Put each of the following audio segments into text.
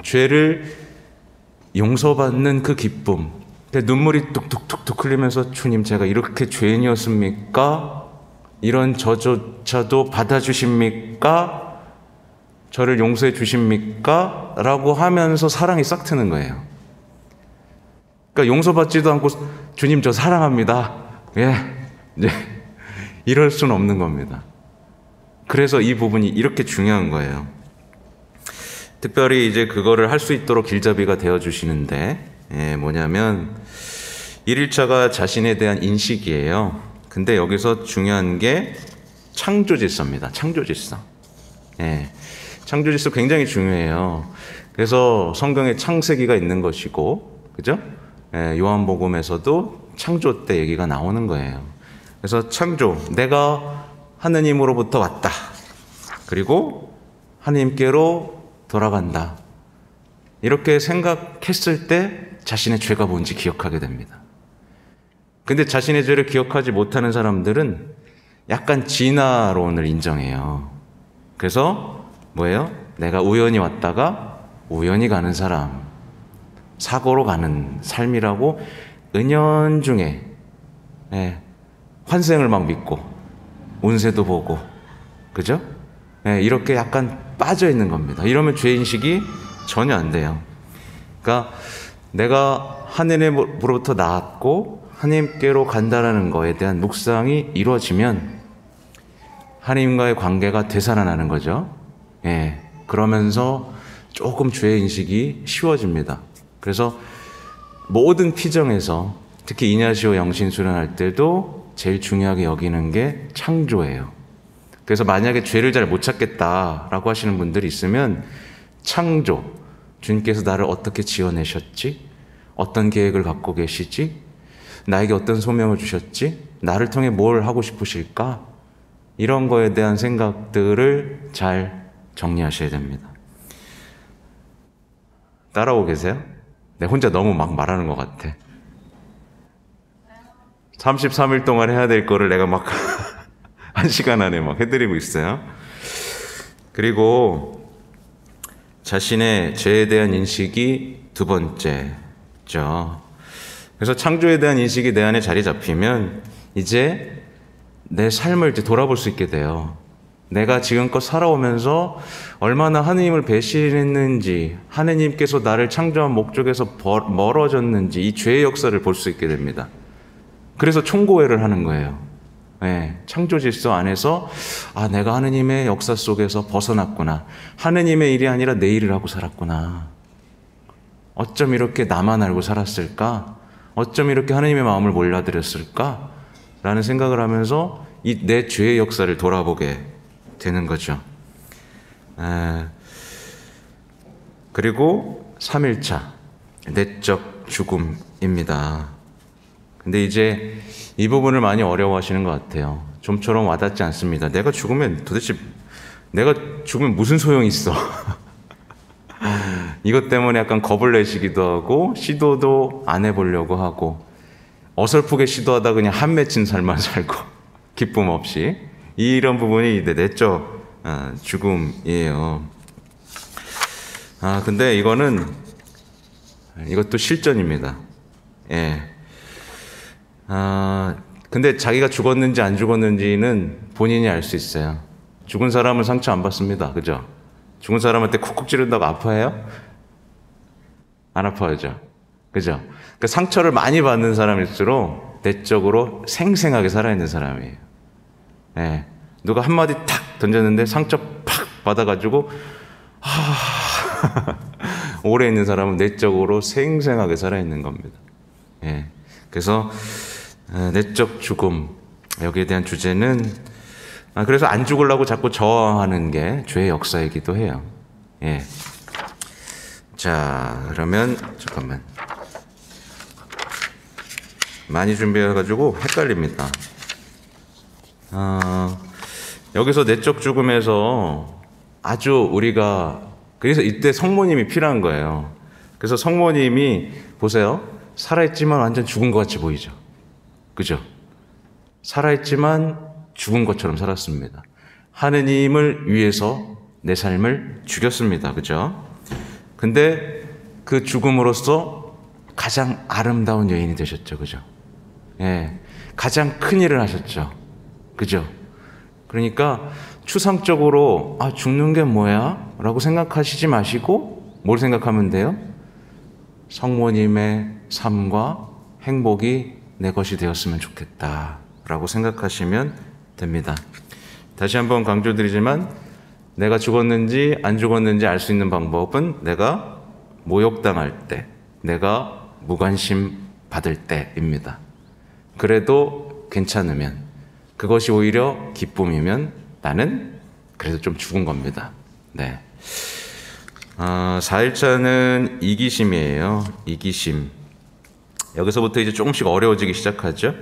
죄를 용서받는 그 기쁨, 눈물이 뚝뚝뚝뚝 흘리면서 주님 제가 이렇게 죄인이었습니까? 이런 저조차도 받아주십니까? 저를 용서해 주십니까? 라고 하면서 사랑이 싹 트는 거예요. 그러니까 용서받지도 않고 주님 저 사랑합니다. 예, 이제 이럴 수는 없는 겁니다. 그래서 이 부분이 이렇게 중요한 거예요. 특별히 이제 그거를 할 수 있도록 길잡이가 되어주시는데, 뭐냐면 1일차가 자신에 대한 인식이에요. 근데 여기서 중요한 게 창조질서입니다. 창조질서. 창조질서 굉장히 중요해요. 그래서 성경에 창세기가 있는 것이고, 그죠? 요한복음에서도 창조 때 얘기가 나오는 거예요. 그래서 창조, 내가 하느님으로부터 왔다. 그리고 하느님께로 돌아간다. 이렇게 생각했을 때 자신의 죄가 뭔지 기억하게 됩니다. 근데 자신의 죄를 기억하지 못하는 사람들은 약간 진화론을 인정해요. 그래서 뭐예요? 내가 우연히 왔다가 우연히 가는 사람, 사고로 가는 삶이라고 은연중에 환생을 막 믿고 운세도 보고, 그죠? 이렇게 약간 빠져 있는 겁니다. 이러면 죄인식이 전혀 안 돼요. 그러니까 내가 하느님으로부터 나왔고 하느님께로 간다라는 거에 대한 묵상이 이루어지면 하느님과의 관계가 되살아나는 거죠. 그러면서 조금 죄인식이 쉬워집니다. 그래서 모든 피정에서 특히 이냐시오 영신 수련할 때도 제일 중요하게 여기는 게 창조예요. 그래서 만약에 죄를 잘 못 찾겠다라고 하시는 분들이 있으면 창조, 주님께서 나를 어떻게 지어내셨지? 어떤 계획을 갖고 계시지? 나에게 어떤 소명을 주셨지? 나를 통해 뭘 하고 싶으실까? 이런 거에 대한 생각들을 잘 정리하셔야 됩니다. 따라오고 계세요? 네, 혼자 너무 막 말하는 것 같아. 33일 동안 해야 될 거를 내가 막 1시간 안에 막 해드리고 있어요. 그리고 자신의 죄에 대한 인식이 두 번째죠. 그래서 창조에 대한 인식이 내 안에 자리 잡히면 이제 내 삶을 이제 돌아볼 수 있게 돼요. 내가 지금껏 살아오면서 얼마나 하느님을 배신했는지, 하느님께서 나를 창조한 목적에서 멀어졌는지 이 죄의 역사를 볼 수 있게 됩니다. 그래서 총고회를 하는 거예요. 창조 질서 안에서 내가 하느님의 역사 속에서 벗어났구나. 하느님의 일이 아니라 내 일을 하고 살았구나. 어쩜 이렇게 나만 알고 살았을까? 어쩜 이렇게 하느님의 마음을 몰라드렸을까? 라는 생각을 하면서 이 내 죄의 역사를 돌아보게 되는 거죠. 그리고 3일차 내적 죽음입니다. 근데 이제 이 부분을 많이 어려워하시는 것 같아요. 좀처럼 와닿지 않습니다. 내가 죽으면 무슨 소용이 있어? 이것 때문에 약간 겁을 내시기도 하고 시도도 안 해보려고 하고 어설프게 시도하다 그냥 한 맺힌 삶만 살고 기쁨 없이, 이런 부분이 내적 죽음이에요. 근데 이것도 실전입니다. 근데 자기가 죽었는지 안 죽었는지는 본인이 알 수 있어요. 죽은 사람은 상처 안 받습니다. 그죠? 죽은 사람한테 쿡쿡 찌른다고 아파해요? 안 아파하죠. 그죠? 그러니까 상처를 많이 받는 사람일수록 내적으로 생생하게 살아있는 사람이에요. 누가 한마디 탁 던졌는데 상처 팍 받아가지고 오래 있는 사람은 내적으로 생생하게 살아있는 겁니다. 그래서 내적 죽음, 여기에 대한 주제는 그래서 안 죽으려고 자꾸 저항하는 게 죄의 역사이기도 해요. 자, 그러면 잠깐만, 많이 준비해가지고 헷갈립니다. 여기서 내적 죽음에서 아주 우리가, 그래서 이때 성모님이 필요한 거예요. 그래서 성모님이 보세요. 살아있지만 완전 죽은 것 같이 보이죠. 그죠? 살아있지만 죽은 것처럼 살았습니다. 하느님을 위해서 내 삶을 죽였습니다. 그죠? 근데 그 죽음으로써 가장 아름다운 여인이 되셨죠. 그죠? 예. 가장 큰 일을 하셨죠. 그죠? 그러니까 추상적으로 죽는 게 뭐야? 라고 생각하시지 마시고 뭘 생각하면 돼요? 성모님의 삶과 행복이 내 것이 되었으면 좋겠다 라고 생각하시면 됩니다. 다시 한번 강조드리지만 내가 죽었는지 안 죽었는지 알 수 있는 방법은 내가 모욕당할 때, 내가 무관심 받을 때입니다. 그래도 괜찮으면, 그것이 오히려 기쁨이면 나는 그래도 좀 죽은 겁니다. 네. 4일차는 이기심이에요. 이기심. 여기서부터 이제 조금씩 어려워지기 시작하죠.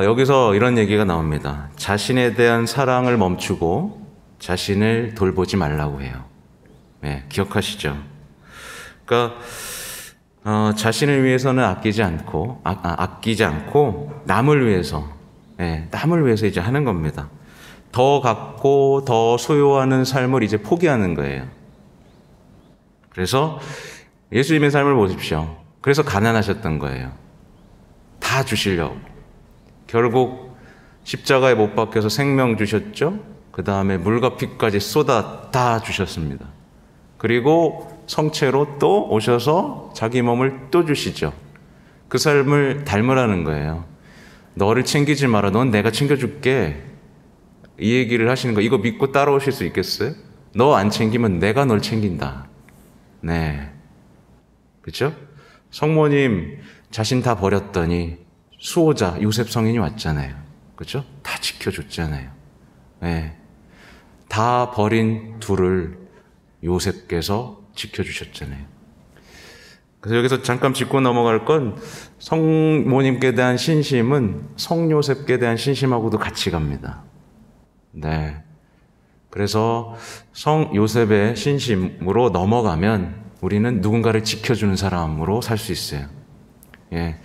여기서 이런 얘기가 나옵니다. 자신에 대한 사랑을 멈추고 자신을 돌보지 말라고 해요. 네, 기억하시죠? 그러니까 자신을 위해서는 아끼지 않고 남을 위해서, 남을 위해서 이제 하는 겁니다. 더 갖고 더 소유하는 삶을 이제 포기하는 거예요. 그래서 예수님의 삶을 보십시오. 그래서 가난하셨던 거예요. 다 주시려고. 결국 십자가에 못 박혀서 생명 주셨죠. 그 다음에 물과 피까지 쏟아 다 주셨습니다. 그리고 성체로 또 오셔서 자기 몸을 또 주시죠. 그 삶을 닮으라는 거예요. 너를 챙기지 마라. 넌 내가 챙겨줄게. 이 얘기를 하시는 거, 이거 믿고 따라오실 수 있겠어요? 너 안 챙기면 내가 널 챙긴다. 네. 그렇죠? 성모님 자신 다 버렸더니 수호자 요셉 성인이 왔잖아요. 그렇죠? 다 지켜줬잖아요. 네. 다 버린 둘을 요셉께서 지켜주셨잖아요. 그래서 여기서 잠깐 짚고 넘어갈 건 성모님께 대한 신심은 성요셉께 대한 신심하고도 같이 갑니다. 네. 그래서 성요셉의 신심으로 넘어가면 우리는 누군가를 지켜주는 사람으로 살 수 있어요. 예.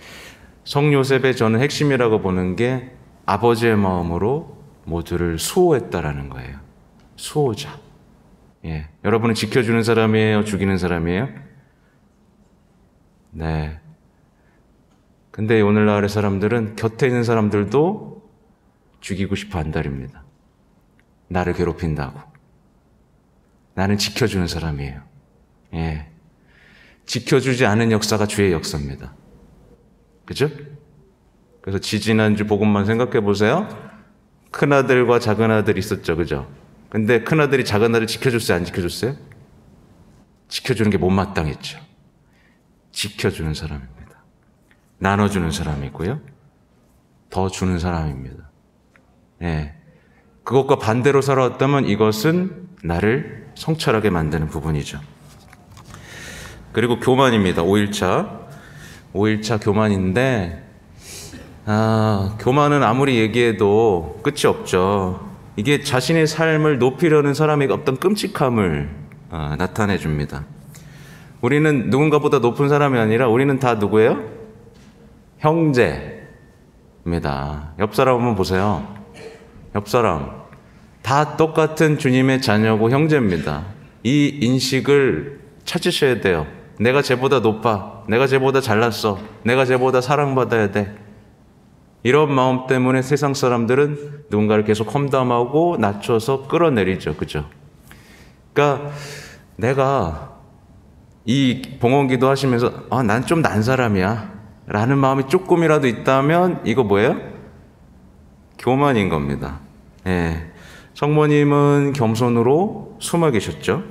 성요셉의 저는 핵심이라고 보는 게 아버지의 마음으로 모두를 수호했다라는 거예요. 수호자. 예. 여러분은 지켜주는 사람이에요? 죽이는 사람이에요? 네. 근데 오늘날의 사람들은 곁에 있는 사람들도 죽이고 싶어 한다립니다. 나를 괴롭힌다고. 나는 지켜주는 사람이에요. 예. 지켜주지 않은 역사가 주의 역사입니다. 그죠? 그래서 지지난주 복음만 생각해 보세요. 큰아들과 작은아들 있었죠. 그죠? 근데 큰아들이 작은아들 지켜줬어요? 안 지켜줬어요? 지켜주는 게 못마땅했죠. 지켜주는 사람입니다. 나눠주는 사람이고요. 더 주는 사람입니다. 예. 그것과 반대로 살아왔다면 이것은 나를 성찰하게 만드는 부분이죠. 그리고 교만입니다. 5일차 교만인데, 교만은 아무리 얘기해도 끝이 없죠. 이게 자신의 삶을 높이려는 사람의 어떤 끔찍함을 나타내 줍니다. 우리는 누군가보다 높은 사람이 아니라 우리는 다 누구예요? 형제입니다. 옆 사람 한번 보세요. 옆 사람. 다 똑같은 주님의 자녀고 형제입니다. 이 인식을 찾으셔야 돼요. 내가 쟤보다 높아. 내가 쟤보다 잘났어. 내가 쟤보다 사랑받아야 돼. 이런 마음 때문에 세상 사람들은 누군가를 계속 험담하고 낮춰서 끌어내리죠. 그죠? 그러니까 내가 이 봉헌기도 하시면서 난 좀 난 사람이야 라는 마음이 조금이라도 있다면 이거 뭐예요? 교만인 겁니다. 예. 성모님은 겸손으로 숨어 계셨죠.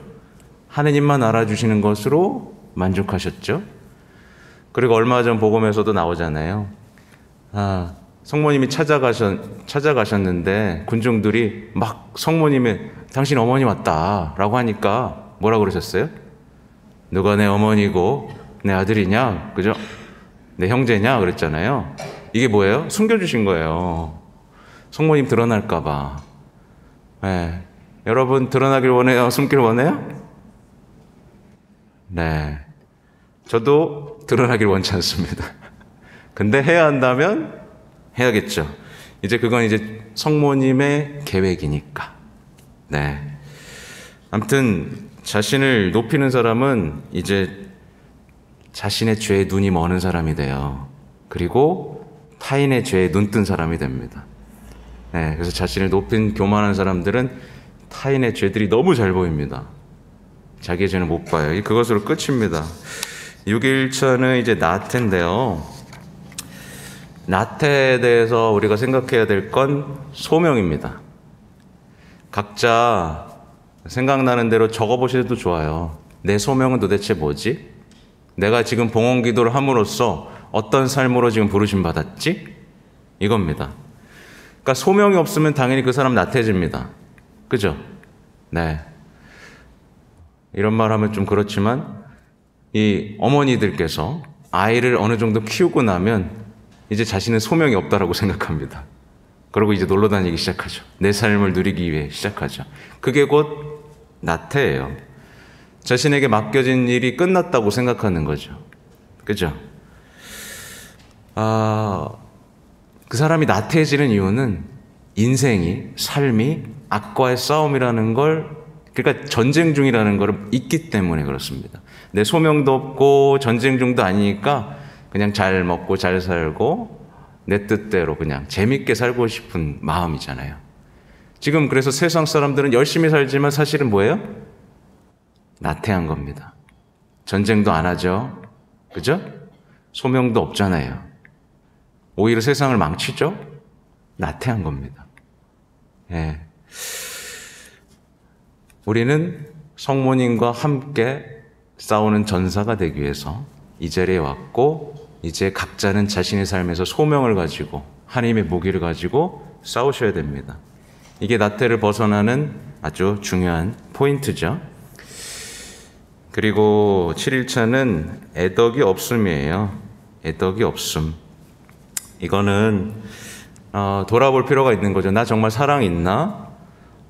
하느님만 알아주시는 것으로 만족하셨죠. 그리고 얼마 전 복음에서도 나오잖아요. 성모님이 찾아가셨는데 군중들이 막 성모님의 당신 어머니 왔다 라고 하니까 뭐라 그러셨어요? 누가 내 어머니고 내 아들이냐? 그죠? 내 형제냐? 그랬잖아요. 이게 뭐예요? 숨겨주신 거예요. 성모님 드러날까봐. 네. 여러분 드러나길 원해요? 숨길 원해요? 네. 저도 드러나길 원치 않습니다. 근데 해야 한다면 해야겠죠. 이제 그건 이제 성모님의 계획이니까. 네. 아무튼 자신을 높이는 사람은 이제 자신의 죄에 눈이 머는 사람이 돼요. 그리고 타인의 죄에 눈뜬 사람이 됩니다. 네, 그래서 자신을 높인 교만한 사람들은 타인의 죄들이 너무 잘 보입니다. 자기의 죄는 못 봐요. 그것으로 끝입니다. 6일차는 이제 나태인데요. 나태에 대해서 우리가 생각해야 될 건 소명입니다. 각자 생각나는 대로 적어보셔도 좋아요. 내 소명은 도대체 뭐지? 내가 지금 봉헌 기도를 함으로써 어떤 삶으로 지금 부르심 받았지? 이겁니다. 그러니까 소명이 없으면 당연히 그 사람 나태해집니다. 그죠? 네. 이런 말 하면 좀 그렇지만 이 어머니들께서 아이를 어느 정도 키우고 나면 이제 자신은 소명이 없다라고 생각합니다. 그리고 이제 놀러 다니기 시작하죠. 내 삶을 누리기 위해 시작하죠. 그게 곧 나태예요. 자신에게 맡겨진 일이 끝났다고 생각하는 거죠. 그죠? 그 사람이 나태해지는 이유는 인생이, 삶이 악과의 싸움이라는 걸, 그러니까 전쟁 중이라는 걸 잊기 때문에 그렇습니다. 내 소명도 없고 전쟁 중도 아니니까 그냥 잘 먹고 잘 살고 내 뜻대로 그냥 재밌게 살고 싶은 마음이잖아요. 지금 그래서 세상 사람들은 열심히 살지만 사실은 뭐예요? 나태한 겁니다. 전쟁도 안 하죠. 그죠? 소명도 없잖아요. 오히려 세상을 망치죠? 나태한 겁니다. 예. 우리는 성모님과 함께 싸우는 전사가 되기 위해서 이 자리에 왔고, 이제 각자는 자신의 삶에서 소명을 가지고 하나님의 무기를 가지고 싸우셔야 됩니다. 이게 나태를 벗어나는 아주 중요한 포인트죠. 그리고 7일차는 애덕이 없음이에요. 애덕이 없음. 이거는 돌아볼 필요가 있는 거죠. 나 정말 사랑이 있나?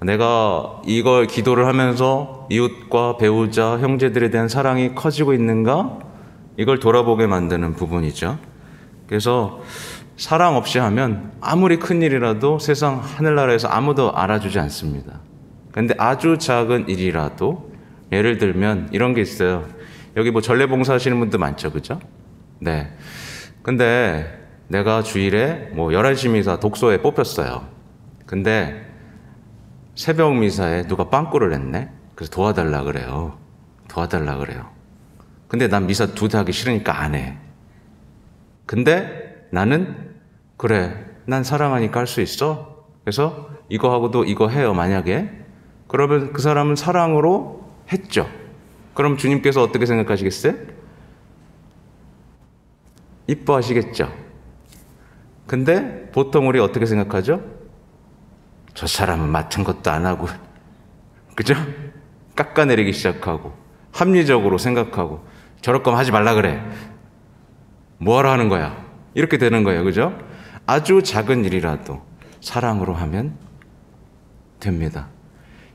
내가 이걸 기도를 하면서 이웃과 배우자, 형제들에 대한 사랑이 커지고 있는가? 이걸 돌아보게 만드는 부분이죠. 그래서 사랑 없이 하면 아무리 큰 일이라도 세상 하늘나라에서 아무도 알아주지 않습니다. 근데 아주 작은 일이라도, 예를 들면 이런 게 있어요. 여기 뭐 전례봉사 하시는 분들 많죠, 그죠? 네. 근데 내가 주일에 뭐 11시 미사 독서에 뽑혔어요. 근데 새벽 미사에 누가 빵꾸를 냈네? 그래서 도와달라 그래요. 도와달라 그래요. 근데 난 미사 2대 하기 싫으니까 안 해. 근데 나는 그래, 난 사랑하니까 할 수 있어. 그래서 이거 하고도 이거 해요, 만약에. 그러면 그 사람은 사랑으로 했죠. 그럼 주님께서 어떻게 생각하시겠어요? 이뻐하시겠죠. 근데 보통 우리 어떻게 생각하죠? 저 사람은 맡은 것도 안 하고, 그죠? 깎아내리기 시작하고, 합리적으로 생각하고, 저럴 거면 하지 말라 그래. 뭐하러 하는 거야? 이렇게 되는 거예요, 그죠? 아주 작은 일이라도 사랑으로 하면 됩니다.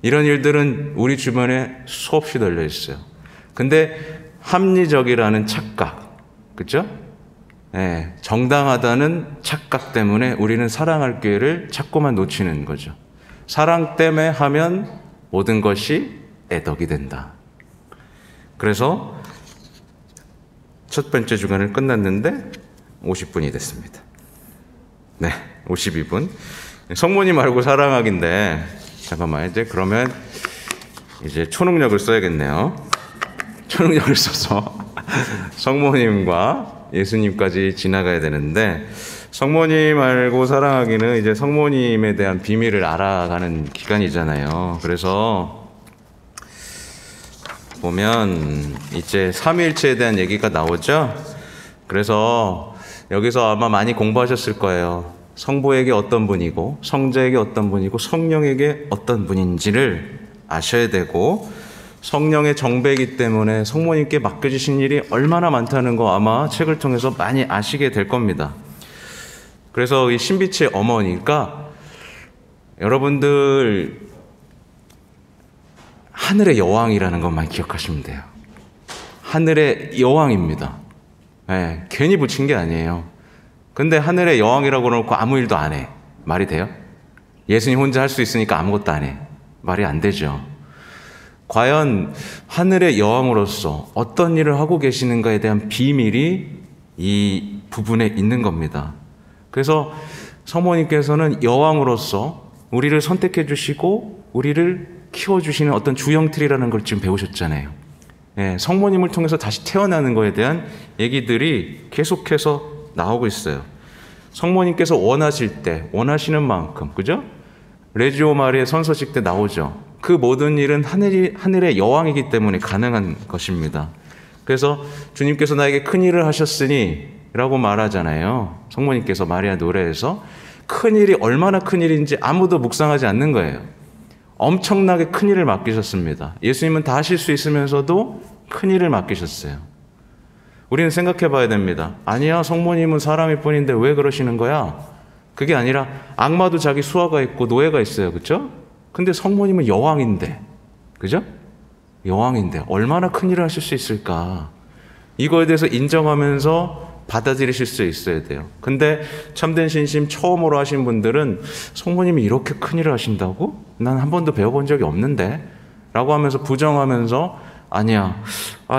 이런 일들은 우리 주변에 수없이 널려 있어요. 근데 합리적이라는 착각, 그죠? 네, 정당하다는 착각 때문에 우리는 사랑할 기회를 자꾸만 놓치는 거죠. 사랑 때문에 하면 모든 것이 애덕이 된다. 그래서 첫 번째 주간을 끝났는데 50분이 됐습니다. 네, 52분. 성모님 말고 사랑하기인데, 잠깐만, 이제 그러면 이제 초능력을 써야겠네요. 초능력을 써서 성모님과 예수님까지 지나가야 되는데, 성모님 알고 사랑하기는 이제 성모님에 대한 비밀을 알아가는 기간이잖아요. 그래서 보면 이제 삼위일체에 대한 얘기가 나오죠. 그래서 여기서 아마 많이 공부하셨을 거예요. 성부에게 어떤 분이고, 성자에게 어떤 분이고, 성령에게 어떤 분인지를 아셔야 되고, 성령의 정배이기 때문에 성모님께 맡겨주신 일이 얼마나 많다는 거 아마 책을 통해서 많이 아시게 될 겁니다. 그래서 이 신비치의 어머니가, 여러분들 하늘의 여왕이라는 것만 기억하시면 돼요. 하늘의 여왕입니다. 네, 괜히 붙인 게 아니에요. 근데 하늘의 여왕이라고 놓고 아무 일도 안 해. 말이 돼요? 예수님 혼자 할 수 있으니까 아무것도 안 해. 말이 안 되죠. 과연 하늘의 여왕으로서 어떤 일을 하고 계시는가에 대한 비밀이 이 부분에 있는 겁니다. 그래서 성모님께서는 여왕으로서 우리를 선택해 주시고 우리를 키워주시는 어떤 주영틀이라는 걸 지금 배우셨잖아요. 예, 성모님을 통해서 다시 태어나는 것에 대한 얘기들이 계속해서 나오고 있어요. 성모님께서 원하실 때 원하시는 만큼, 그죠? 레지오 마리의 선서식 때 나오죠. 그 모든 일은 하늘의 여왕이기 때문에 가능한 것입니다. 그래서 주님께서 나에게 큰 일을 하셨으니 라고 말하잖아요. 성모님께서 마리아 노래에서 큰 일이 얼마나 큰 일인지 아무도 묵상하지 않는 거예요. 엄청나게 큰 일을 맡기셨습니다. 예수님은 다 하실 수 있으면서도 큰 일을 맡기셨어요. 우리는 생각해 봐야 됩니다. 아니야, 성모님은 사람일 뿐인데 왜 그러시는 거야? 그게 아니라 악마도 자기 수하가 있고 노예가 있어요. 그렇죠? 근데 성모님은 여왕인데, 그죠? 여왕인데 얼마나 큰 일을 하실 수 있을까? 이거에 대해서 인정하면서 받아들이실 수 있어야 돼요. 근데 참된 신심 처음으로 하신 분들은 성모님이 이렇게 큰 일을 하신다고? 난 한 번도 배워본 적이 없는데? 라고 하면서 부정하면서 아니야,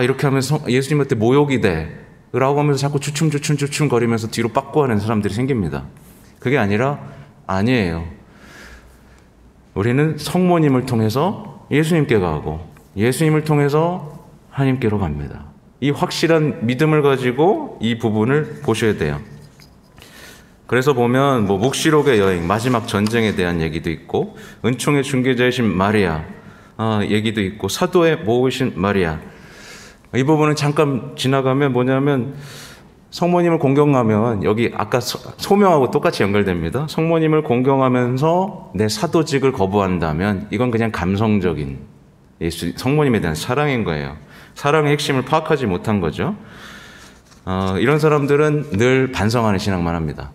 이렇게 하면서 예수님한테 모욕이 돼 라고 하면서 자꾸 주춤 거리면서 뒤로 빠꾸하는 사람들이 생깁니다. 그게 아니라 아니에요. 우리는 성모님을 통해서 예수님께 가고 예수님을 통해서 하나님께로 갑니다. 이 확실한 믿음을 가지고 이 부분을 보셔야 돼요. 그래서 보면 묵시록의 여행, 마지막 전쟁에 대한 얘기도 있고 은총의 중개자이신 마리아 얘기도 있고 사도의 모으신 마리아, 이 부분은 잠깐 지나가면 뭐냐면 성모님을 공경하면 여기 아까 소명하고 똑같이 연결됩니다. 성모님을 공경하면서 내 사도직을 거부한다면 이건 그냥 감성적인 성모님에 대한 사랑인 거예요. 사랑의 핵심을 파악하지 못한 거죠. 이런 사람들은 늘 반성하는 신앙만 합니다.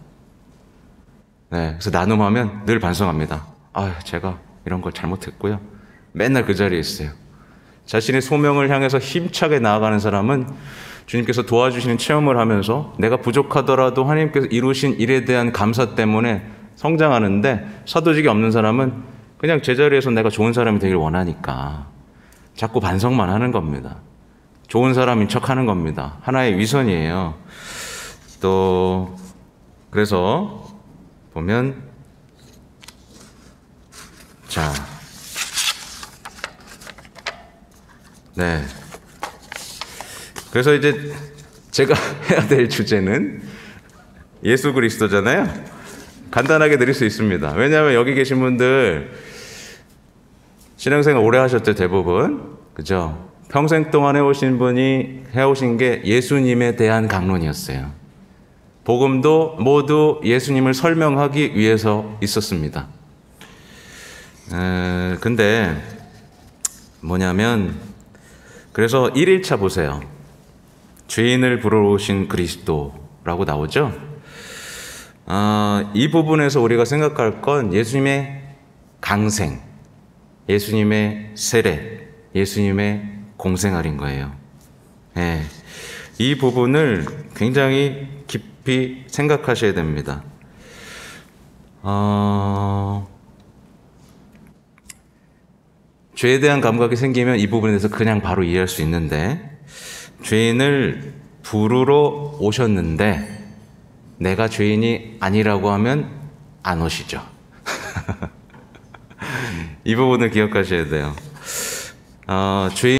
네, 그래서 나눔하면 늘 반성합니다. 제가 이런 걸 잘못했고요. 맨날 그 자리에 있어요. 자신의 소명을 향해서 힘차게 나아가는 사람은 주님께서 도와주시는 체험을 하면서 내가 부족하더라도 하나님께서 이루신 일에 대한 감사 때문에 성장하는데, 사도직이 없는 사람은 그냥 제자리에서 내가 좋은 사람이 되길 원하니까 자꾸 반성만 하는 겁니다. 좋은 사람인 척 하는 겁니다. 하나의 위선이에요. 또 그래서 보면 네. 그래서 이제 제가 해야 될 주제는 예수 그리스도잖아요. 간단하게 드릴 수 있습니다. 왜냐하면 여기 계신 분들 신앙생활 오래 하셨죠, 대부분. 그죠? 평생 동안 해오신 게 예수님에 대한 강론이었어요. 복음도 모두 예수님을 설명하기 위해서 있었습니다. 근데 뭐냐면, 그래서 1일차 보세요. 죄인을 부르신 그리스도라고 나오죠. 이 부분에서 우리가 생각할 건 예수님의 강생, 예수님의 세례, 예수님의 공생활인 거예요. 네. 이 부분을 굉장히 깊이 생각하셔야 됩니다. 죄에 대한 감각이 생기면 이 부분에 대해서 그냥 바로 이해할 수 있는데, 죄인을 부르러 오셨는데 내가 죄인이 아니라고 하면 안 오시죠. 이 부분을 기억하셔야 돼요. 죄인